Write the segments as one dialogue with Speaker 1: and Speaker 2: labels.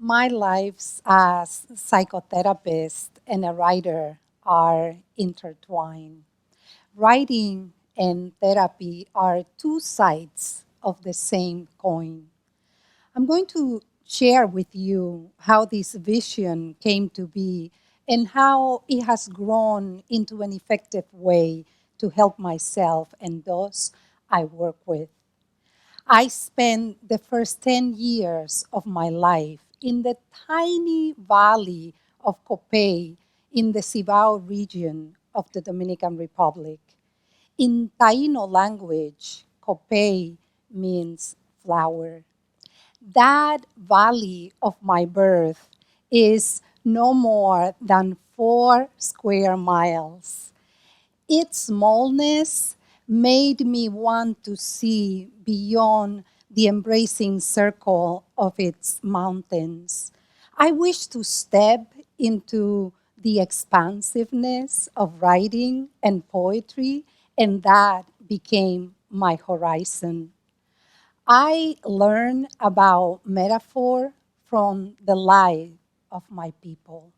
Speaker 1: My lives as psychotherapist and a writer are intertwined. Writing and therapy are two sides of the same coin. I'm going to share with you how this vision came to be and how it has grown into an effective way to help myself and those I work with. I spent the first 10 years of my life in the tiny valley of Copay in the Cibao region of the Dominican Republic. In Taino language, Copay means flower. That valley of my birth is no more than 4 square miles. Its smallness made me want to see beyond the embracing circle of its mountains. I wish to step into the expansiveness of writing and poetry, and that became my horizon. I learned about metaphor from the life of my people.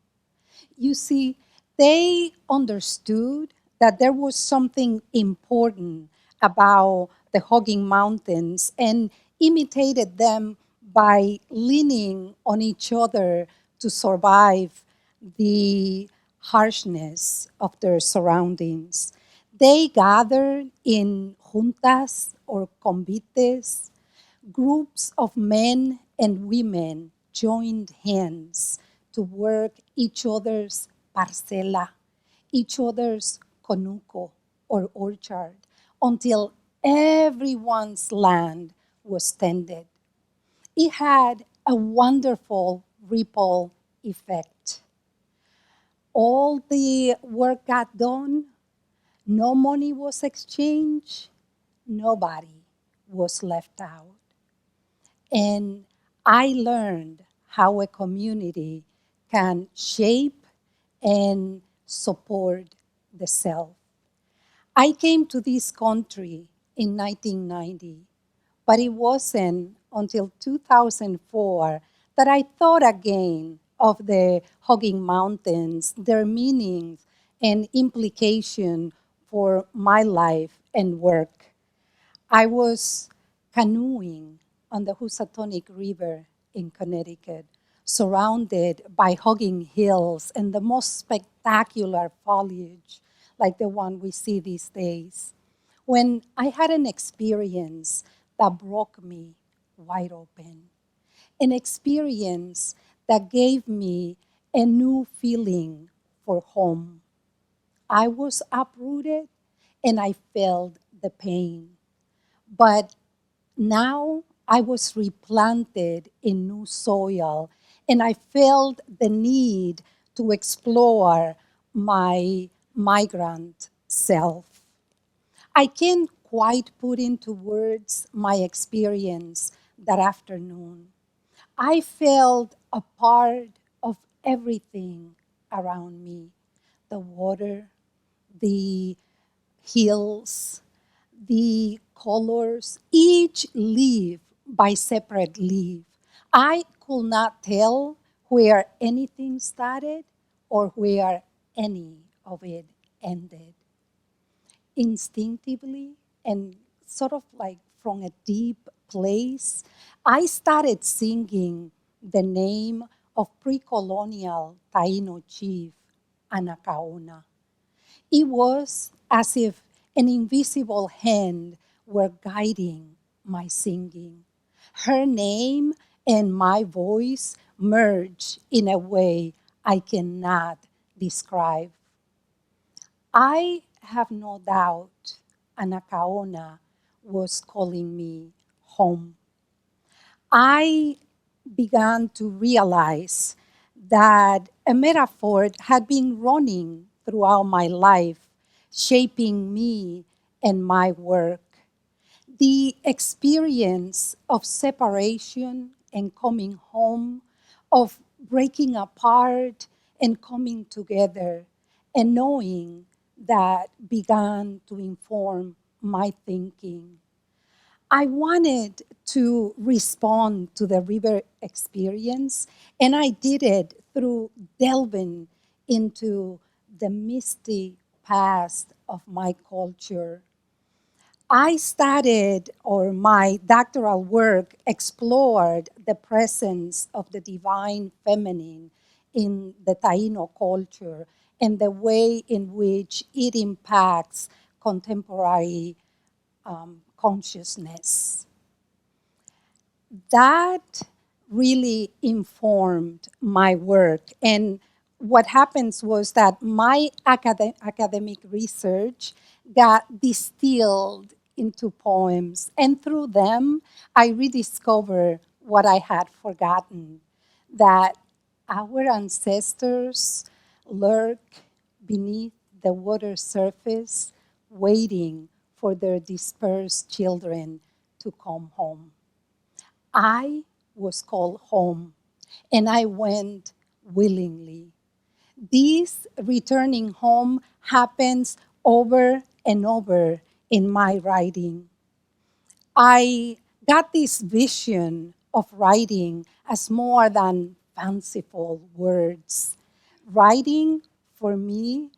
Speaker 1: You see, they understood that there was something important about the hugging mountains and imitated them by leaning on each other to survive the harshness of their surroundings. They gathered in juntas or convites. Groups of men and women joined hands to work each other's parcela, each other's conuco or orchard, until everyone's land was tended. It had a wonderful ripple effect. All the work got done, no money was exchanged, nobody was left out. And I learned how a community can shape and support the self. I came to this country in 1990, but it wasn't until 2004 that I thought again of the hugging mountains, their meanings and implication for my life and work. I was canoeing on the Housatonic River in Connecticut, surrounded by hugging hills and the most spectacular foliage, like the one we see these days, when I had an experience that broke me wide open, an experience that gave me a new feeling for home. I was uprooted and I felt the pain. But now I was replanted in new soil, and I felt the need to explore my migrant self. I can't quite put into words my experience that afternoon. I felt a part of everything around me: the water, the hills, the colors, each leaf by separate leaf. I could not tell where anything started or where any of it ended. Instinctively and sort of like from a deep place, I started singing the name of pre-colonial Taino chief Anacaona. It was as if an invisible hand were guiding my singing. Her name and my voice merged in a way I cannot describe. I have no doubt Anacaona was calling me home. I began to realize that a metaphor had been running throughout my life, shaping me and my work. The experience of separation and coming home, of breaking apart and coming together, and knowing that began to inform my thinking. I wanted to respond to the river experience, and I did it through delving into the misty past of my culture. I studied, or my doctoral work explored the presence of the divine feminine in the Taino culture and the way in which it impacts contemporary consciousness. That really informed my work. And what happens was that my academic research got distilled into poems. And through them, I rediscovered what I had forgotten, that our ancestors lurk beneath the water surface, waiting for their dispersed children to come home. I was called home, and I went willingly. This returning home happens over and over in my writing. I got this vision of writing as more than fanciful words. Writing, for me,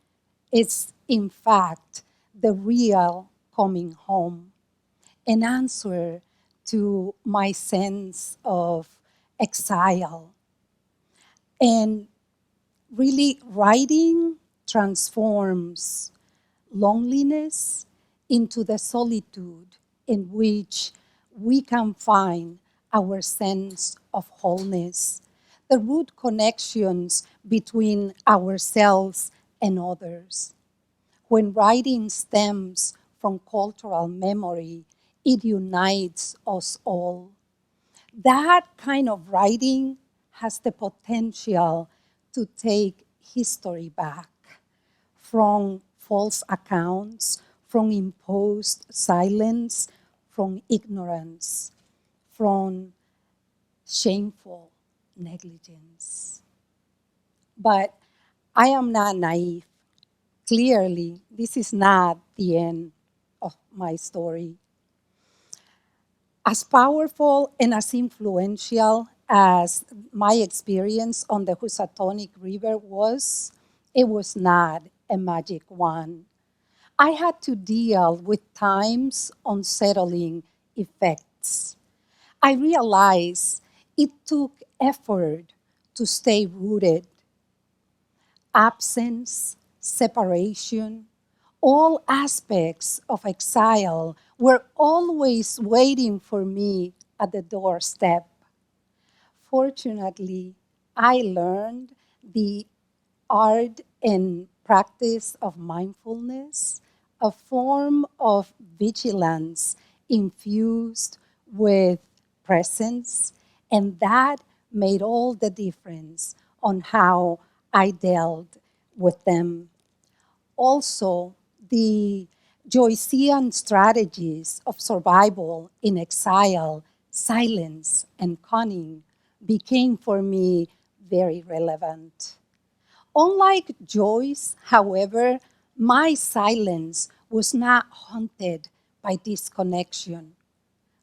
Speaker 1: is in fact the real coming home, an answer to my sense of exile. And really, writing transforms loneliness into the solitude in which we can find our sense of wholeness, the root connections between ourselves and others. When writing stems from cultural memory, it unites us all. That kind of writing has the potential to take history back from false accounts, from imposed silence, from ignorance, from shameful negligence. But I am not naive. Clearly, this is not the end of my story. As powerful and as influential as my experience on the Housatonic River was, it was not a magic wand. I had to deal with time's unsettling effects. I realized it took effort to stay rooted. Absence, separation, all aspects of exile were always waiting for me at the doorstep. Fortunately, I learned the art and practice of mindfulness, a form of vigilance infused with presence, and that made all the difference on how I dealt with them. Also, the Joycean strategies of survival in exile, silence, and cunning became for me very relevant. Unlike Joyce, however, my silence was not haunted by disconnection.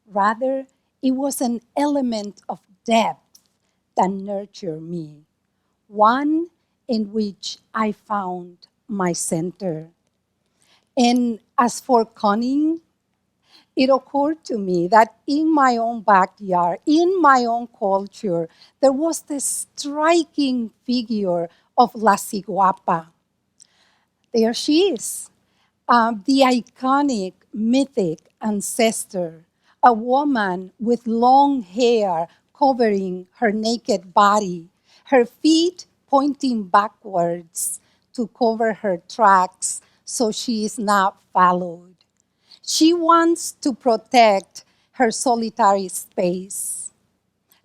Speaker 1: Rather, it was an element of depth that nurtured me, one in which I found my center. And as for cunning, it occurred to me that in my own backyard, in my own culture, there was this striking figure of La Ciguapa. There she is, the iconic, mythic ancestor, a woman with long hair covering her naked body, her feet pointing backwards to cover her tracks so she is not followed. She wants to protect her solitary space.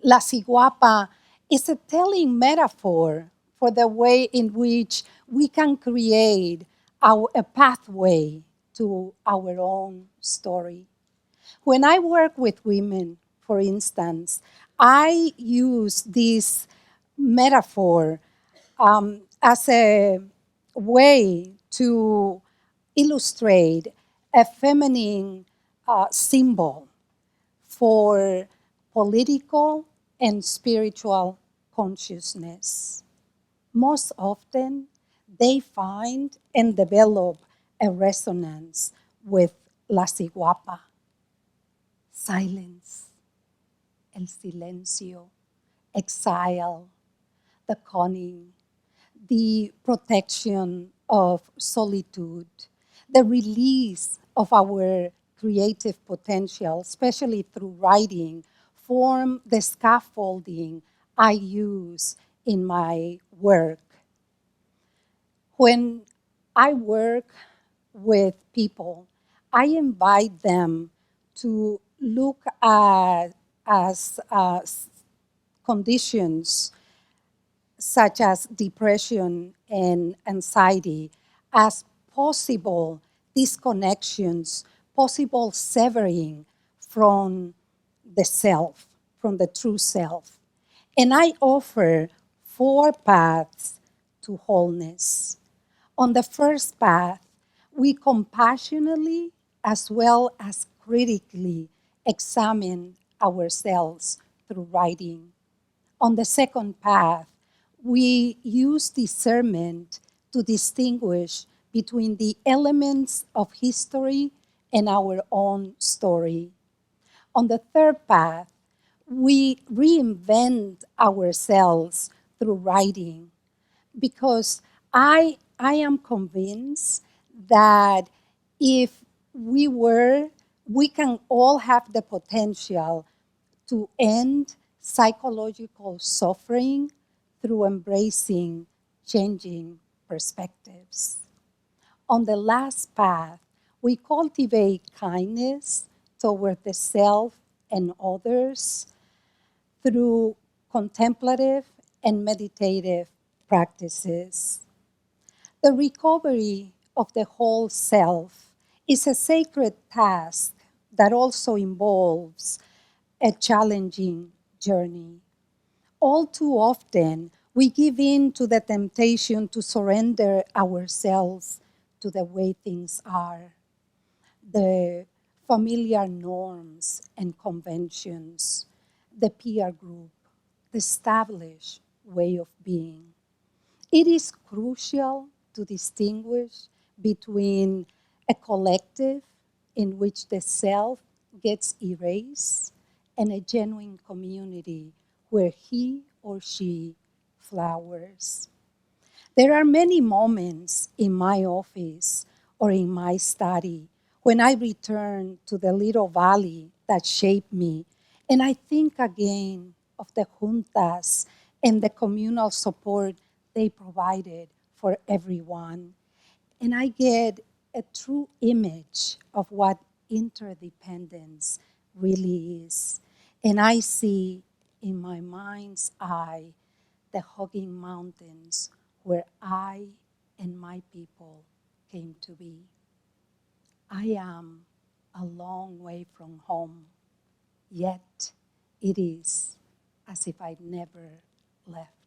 Speaker 1: La Ciguapa is a telling metaphor for the way in which we can create a pathway to our own story. When I work with women, for instance, I use this metaphor as a way to illustrate a feminine symbol. for political and spiritual consciousness. Most often, they find and develop a resonance with la Ciguapa, silence, el silencio, exile, the cunning, the protection of solitude, the release of our creative potential, especially through writing, form the scaffolding I use in my work. When I work with people, I invite them to look at as conditions such as depression and anxiety as possible disconnections, possible severing from the self, from the true self. And I offer 4 paths to wholeness. On the first path, we compassionately as well as critically examine ourselves through writing. On the second path, we use discernment to distinguish between the elements of history and our own story. On the third path, we reinvent ourselves through writing because I am convinced that if we can all have the potential to end psychological suffering through embracing changing perspectives. On the last path, we cultivate kindness toward the self and others through contemplative and meditative practices. The recovery of the whole self is a sacred task that also involves a challenging journey. All too often, we give in to the temptation to surrender ourselves to the way things are, the familiar norms and conventions, the peer group, the established way of being. It is crucial to distinguish between a collective in which the self gets erased and a genuine community where he or she flowers. There are many moments in my office or in my study when I return to the little valley that shaped me, and I think again of the juntas and the communal support they provided for everyone. And I get a true image of what interdependence really is. And I see in my mind's eye the hugging mountains where I and my people came to be. I am a long way from home, yet it is as if I'd never left.